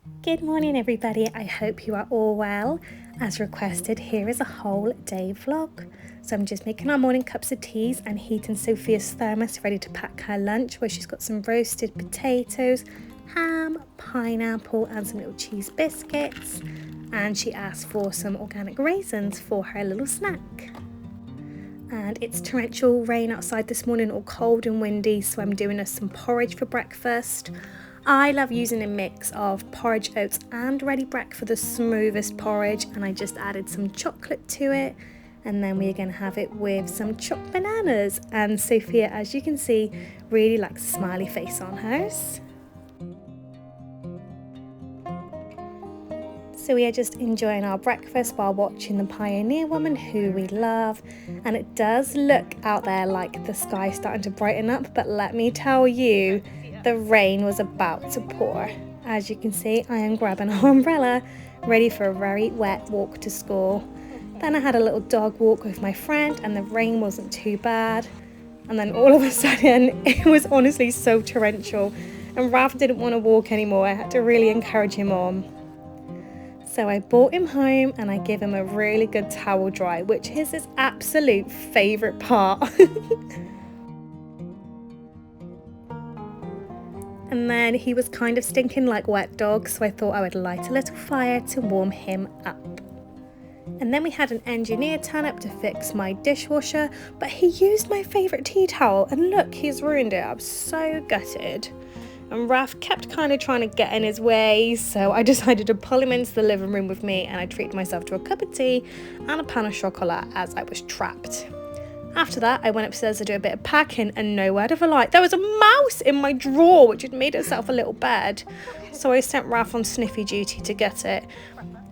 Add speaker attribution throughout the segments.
Speaker 1: Good morning everybody, I hope you are all well. As requested, here is a whole day vlog. So I'm just making our morning cups of teas and heating Sophia's thermos ready to pack her lunch, where she's got some roasted potatoes, ham, pineapple and some little cheese biscuits, and she asked for some organic raisins for her little snack. And it's torrential rain outside this morning, all cold and windy, so I'm doing us some porridge for breakfast. I love using a mix of porridge oats and ready break for the smoothest porridge, and I just added some chocolate to it, and then we're going to have it with some chopped bananas. And Sophia, as you can see, really likes a smiley face on hers. So we are just enjoying our breakfast while watching the Pioneer Woman, who we love, and it does look out there like the sky starting to brighten up, but let me tell you, the rain was about to pour. As you can see, I am grabbing our umbrella, ready for a very wet walk to school. Then I had a little dog walk with my friend and the rain wasn't too bad. And then all of a sudden, it was honestly so torrential and Ralph didn't want to walk anymore. I had to really encourage him on. So I brought him home and I gave him a really good towel dry, which is his absolute favourite part. And then he was kind of stinking like wet dog, so I thought I would light a little fire to warm him up. And then we had an engineer turn up to fix my dishwasher, but he used my favourite tea towel and look, he's ruined it. I'm so gutted. And Raph kept kind of trying to get in his way, so I decided to pull him into the living room with me, and I treated myself to a cup of tea and a pan of chocolat as I was trapped. After that, I went upstairs to do a bit of packing, and no word of a lie, there was a mouse in my drawer which had made itself a little bed. So I sent Raph on sniffy duty to get it.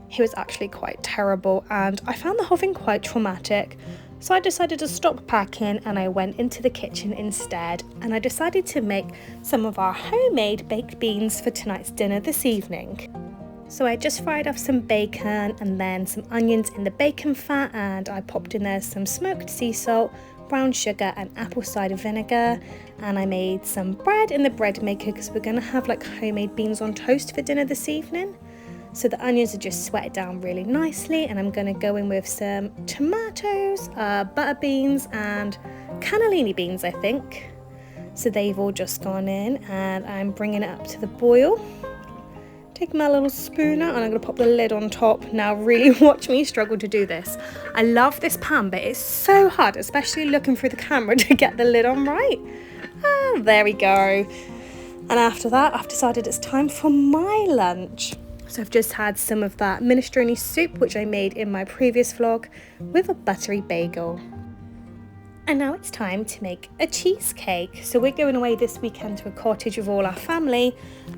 Speaker 1: He was actually quite terrible and I found the whole thing quite traumatic. So I decided to stop packing and I went into the kitchen instead, and I decided to make some of our homemade baked beans for tonight's dinner this evening. So I just fried off some bacon and then some onions in the bacon fat, and I popped in there some smoked sea salt, brown sugar and apple cider vinegar, and I made some bread in the bread maker because we're going to have like homemade beans on toast for dinner this evening. So the onions are just sweated down really nicely, and I'm going to go in with some tomatoes, butter beans and cannellini beans I think. So they've all just gone in and I'm bringing it up to the boil. Take my little spoon out and I'm going to pop the lid on top. Now really watch me struggle to do this. I love this pan, but it's so hard, especially looking through the camera, to get the lid on right. There we go. And after that, I've decided it's time for my lunch. So I've just had some of that minestrone soup, which I made in my previous vlog, with a buttery bagel. And now it's time to make a cheesecake. So we're going away this weekend to a cottage with all our family,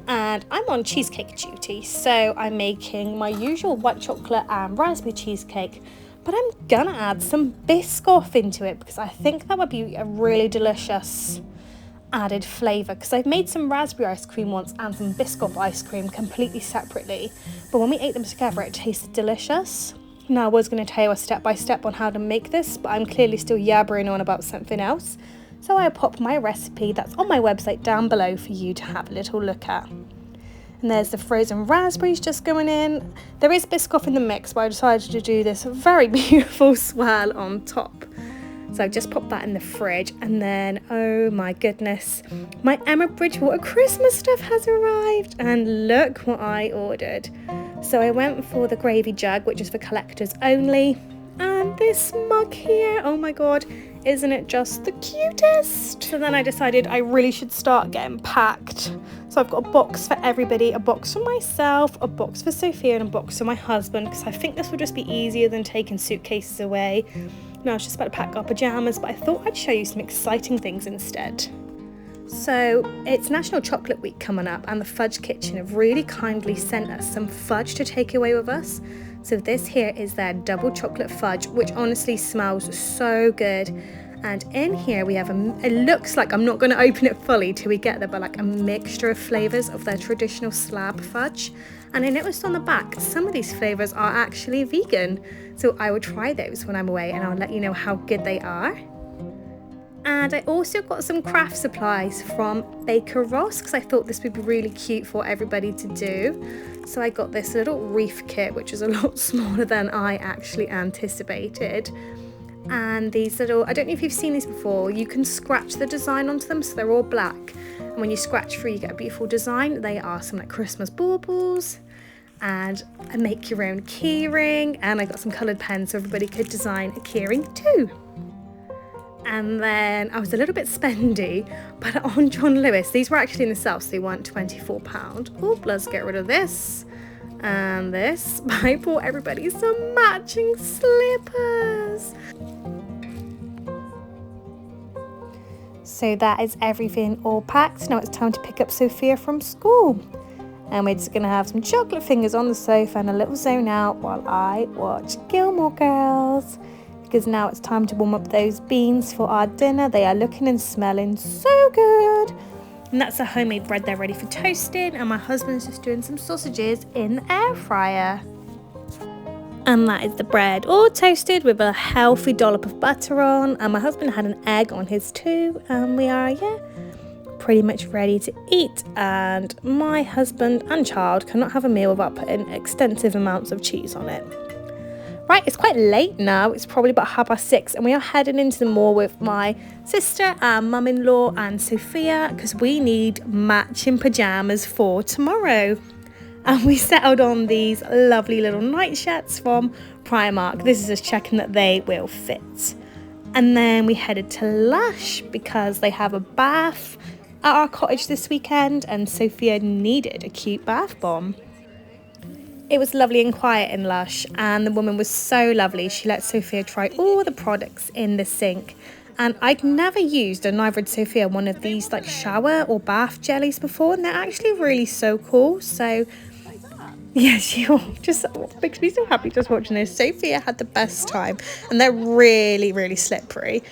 Speaker 1: and I'm on cheesecake duty. So I'm making my usual white chocolate and raspberry cheesecake, but I'm gonna add some Biscoff into it because I think that would be a really delicious added flavour, because I've made some raspberry ice cream once and some Biscoff ice cream completely separately, but when we ate them together it tasted delicious. Now I was going to tell you a step by step on how to make this, but I'm clearly still yabbering on about something else, so I popped my recipe that's on my website down below for you to have a little look at. And there's the frozen raspberries just going in. There is Biscoff in the mix, but I decided to do this very beautiful swirl on top. So I've just popped that in the fridge, and then, oh my goodness, my Emma Bridgewater Christmas stuff has arrived, and look what I ordered. So I went for the gravy jug, which is for collectors only, and this mug here, oh my god, isn't it just the cutest? So then I decided I really should start getting packed. So I've got a box for everybody, a box for myself, a box for Sophia, and a box for my husband, because I think this will just be easier than taking suitcases away. Now I was just about to pack our pyjamas, but I thought I'd show you some exciting things instead. So it's National Chocolate Week coming up, and the Fudge Kitchen have really kindly sent us some fudge to take away with us. So this here is their double chocolate fudge, which honestly smells so good. And in here we have it looks like, I'm not going to open it fully till we get there, but like a mixture of flavours of their traditional slab fudge. And I noticed on the back, some of these flavours are actually vegan. So I will try those when I'm away and I'll let you know how good they are. And I also got some craft supplies from Baker Ross because I thought this would be really cute for everybody to do. So I got this little wreath kit, which is a lot smaller than I actually anticipated. And these little, I don't know if you've seen these before, you can scratch the design onto them, so they're all black. And when you scratch through, you get a beautiful design. They are some like Christmas baubles. And I make your own keyring, and I got some coloured pens so everybody could design a keyring too. And then I was a little bit spendy, but on John Lewis, these were actually in the sale, so they weren't £24. Oh, let's get rid of this and this. I bought everybody some matching slippers. So that is everything all packed. Now it's time to pick up Sophia from school. And we're just going to have some chocolate fingers on the sofa and a little zone out while I watch Gilmore Girls. Because now it's time to warm up those beans for our dinner. They are looking and smelling so good. And that's a homemade bread they're ready for toasting. And my husband's just doing some sausages in the air fryer. And that is the bread all toasted with a healthy dollop of butter on. And my husband had an egg on his too. And we are, pretty much ready to eat. And my husband and child cannot have a meal without putting extensive amounts of cheese on it. Right, it's quite late now. It's probably about 6:30 and we are heading into the mall with my sister and mum-in-law and Sophia because we need matching pyjamas for tomorrow. And we settled on these lovely little nightshirts from Primark. This is just checking that they will fit. And then we headed to Lush because they have a bath at our cottage this weekend and Sophia needed a cute bath bomb. It was lovely and quiet in Lush and the woman was so lovely. She let Sophia try all the products in the sink. And I'd never used, and neither had Sophia, one of these like shower or bath jellies before. And they're actually really so cool. So yeah, she just makes me so happy just watching this. Sophia had the best time and they're really, really slippery.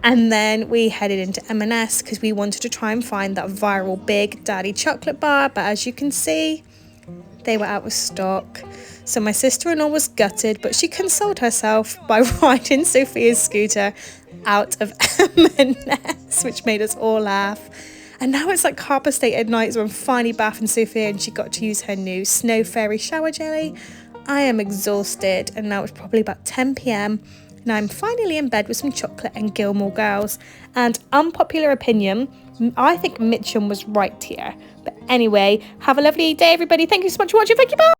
Speaker 1: And then we headed into M&S because we wanted to try and find that viral Big Daddy chocolate bar. But as you can see, they were out of stock. So my sister-in-law was gutted, but she consoled herself by riding Sophia's scooter out of M&S, which made us all laugh. And now it's like Harper State at night, so I'm finally bathing Sophia and she got to use her new Snow Fairy shower jelly. I am exhausted and now it's probably about 10 p.m. Now I'm finally in bed with some chocolate and Gilmore Girls. And unpopular opinion, I think Mitchum was right here. But anyway, have a lovely day, everybody. Thank you so much for watching. Thank you, bye.